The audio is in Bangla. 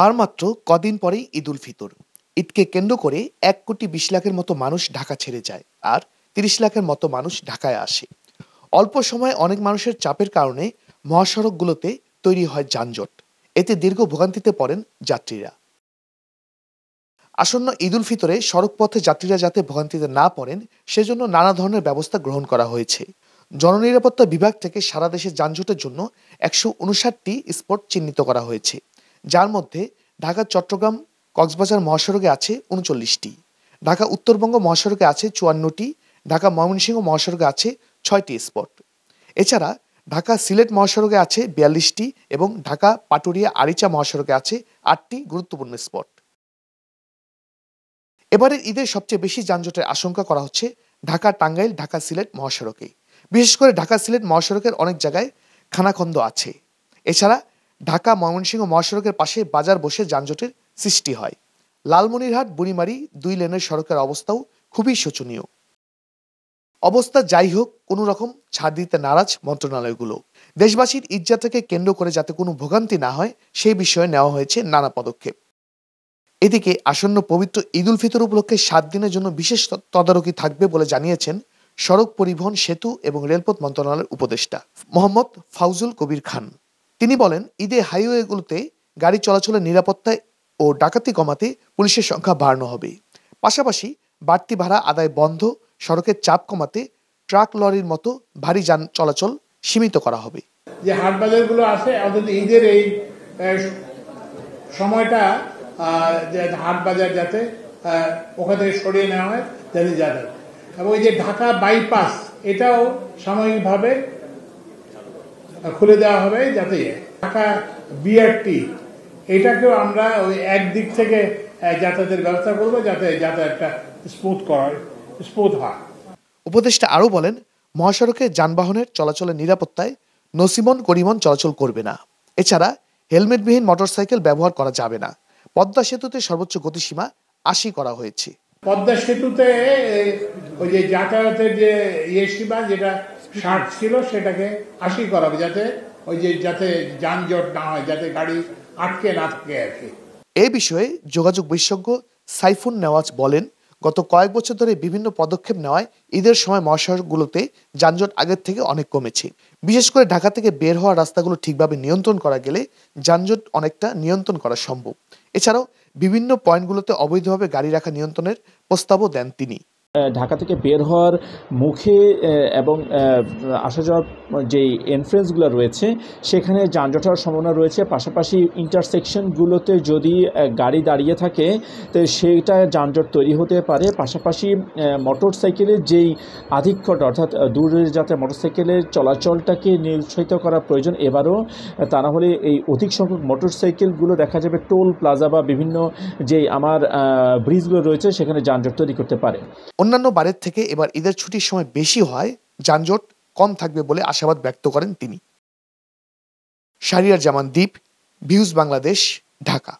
আর মাত্র কদিন পরেই ঈদ উল ফিতর। ঈদকে কেন্দ্র করে 1,20,00,000-এর মতো মানুষ ঢাকা ছেড়ে যায় আর 30 লাখের মতো মানুষ ঢাকায় আসে। অল্প সময়ে অনেক মানুষের চাপের কারণে মহাসড়কগুলোতে তৈরি হয় যানজট। এতে দীর্ঘ ভোগান্তিতে পড়েন যাত্রীরা। আসন্ন ঈদ উল ফিতরে সড়কপথে যাত্রীরা যাতে ভোগান্তিতে না পড়েন সেজন্য নানা ধরনের ব্যবস্থা গ্রহণ করা হয়েছে। জননিরাপত্তা বিভাগ থেকে সারা দেশে যানজটের জন্য 159টি স্পট চিহ্নিত করা হয়েছে, যার মধ্যে ঢাকা চট্টগ্রাম কক্সবাজার মহাসড়কে আছে 39টি, ঢাকা উত্তরবঙ্গ মহাসড়কে আছে 54টি, ঢাকা ময়মনসিংহ মহাসড়কে আছে 6টি স্পট। এছাড়া ঢাকা সিলেট মহাসড়কে আছে 42টি এবং ঢাকা পাটুরিয়া আরিচা মহাসড়কে আছে 8টি গুরুত্বপূর্ণ স্পট। এবারের ঈদের সবচেয়ে বেশি যানজটের আশঙ্কা করা হচ্ছে ঢাকা টাঙ্গাইল ঢাকা সিলেট মহাসড়কে। বিশেষ করে ঢাকা সিলেট মহাসড়কের অনেক জায়গায় খানাখন্দ আছে। এছাড়া ঢাকা ময়মনসিংহ মহাসড়কের পাশে বাজার বসে যানজটের সৃষ্টি হয়। লালমনিরহাট বুড়িমারি 2 লেনের সড়কের অবস্থাও খুবই শোচনীয়। অবস্থা যাই হোক, কোনো রকম ছাড় দিতে নারাজ মন্ত্রণালয়গুলো। দেশবাসীর ঈদযাত্রাকে কেন্দ্র করে যাতে কোনো ভোগান্তি না হয় সেই বিষয়ে নেওয়া হয়েছে নানা পদক্ষেপ। এদিকে আসন্ন পবিত্র ঈদ উল ফিতর উপলক্ষে 7 দিনের জন্য বিশেষ তদারকি থাকবে বলে জানিয়েছেন সড়ক পরিবহন সেতু এবং রেলপথ মন্ত্রণালয়ের উপদেষ্টা মোহাম্মদ ফাউজুল কবির খান। তিনি বলেন, ঈদে হাইওয়েগুলোতে গাড়ি চলাচলের নিরাপত্তায় ও ডাকাতি কমাতে পুলিশের সংখ্যা বাড়ানো হবে। পাশাপাশি বাড়তি ভাড়া আদায় বন্ধ, সড়কের চাপ কমাতে ট্রাক লরির মতো ভারী যান চলাচল সীমিত করা হবে। যে হাট বাজারগুলো আছে অন্তত ঈদের এই সময়টা হাট বাজার যাতে ওখান থেকে সরিয়ে নেওয়া হয় যাতে যাতায়াত, এবং এই যে ঢাকা বাইপাস এটাও সাময়িকভাবে খুলে দেওয়া হবে যাতে ঢাকা বিআরটি এটাকেও আমরা ওই একদিক থেকে যাতায়াতের ব্যবস্থা করবো যাতে যাতায়াতটা স্মুথ হয়। উপদেষ্টা আরও বলেন, মহাসড়কে যানবাহনের চলাচলের নিরাপত্তায় নসিমন করিমন চলাচল করবে না। এছাড়া হেলমেটবিহীন মোটরসাইকেল ব্যবহার করা যাবে না। পদ্মা সেতুতে সর্বোচ্চ গতিসীমা 80 করা হয়েছে। পদ্মা সেতুতে ওই যে যাতায়াতের যে সীমা যেটা 60 ছিল সেটাকে 80 করা হবে যাতে যানজট না হয়, যাতে গাড়ি আটকে না থাকে আর কি। এই বিষয়ে যোগাযোগ বিশেষজ্ঞ সাইফুন নেওয়াজ বলেন, গত কয়েক বছর ধরে বিভিন্ন পদক্ষেপ নেওয়ায় ঈদের সময় মহাসড়কগুলোতে যানজট আগের থেকে অনেক কমেছে। বিশেষ করে ঢাকা থেকে বের হওয়ার রাস্তাগুলো ঠিকভাবে নিয়ন্ত্রণ করা গেলে যানজট অনেকটা নিয়ন্ত্রণ করা সম্ভব। এছাড়াও বিভিন্ন পয়েন্টগুলোতে অবৈধভাবে গাড়ি রাখা নিয়ন্ত্রণের প্রস্তাবও দেন তিনি। ঢাকা থেকে বের হওয়ার মুখে এবং আসা যাওয়ার যেই এন্ট্রেন্সগুলো রয়েছে সেখানে যানজট হওয়ার সম্ভাবনা রয়েছে। পাশাপাশি ইন্টারসেকশনগুলোতে যদি গাড়ি দাঁড়িয়ে থাকে তো সেইটা যানজট তৈরি হতে পারে। পাশাপাশি মোটরসাইকেলের যেই আধিক্যটা, অর্থাৎ দূরের যাতে মোটরসাইকেলের চলাচলটাকে নিরুৎসাহিত করা প্রয়োজন এবারও, তা না হলে এই অধিক সংখ্যক মোটরসাইকেলগুলো দেখা যাবে টোল প্লাজা বা বিভিন্ন যেই আমার ব্রিজগুলো রয়েছে সেখানে যানজট তৈরি করতে পারে। অন্যান্য বারের থেকে এবার ঈদের ছুটির সময় বেশি হয়, যানজট কম থাকবে বলে আশাবাদ ব্যক্ত করেন তিনি। শাহরিয়ার জামান দ্বীপ, ভিউজ বাংলাদেশ, ঢাকা।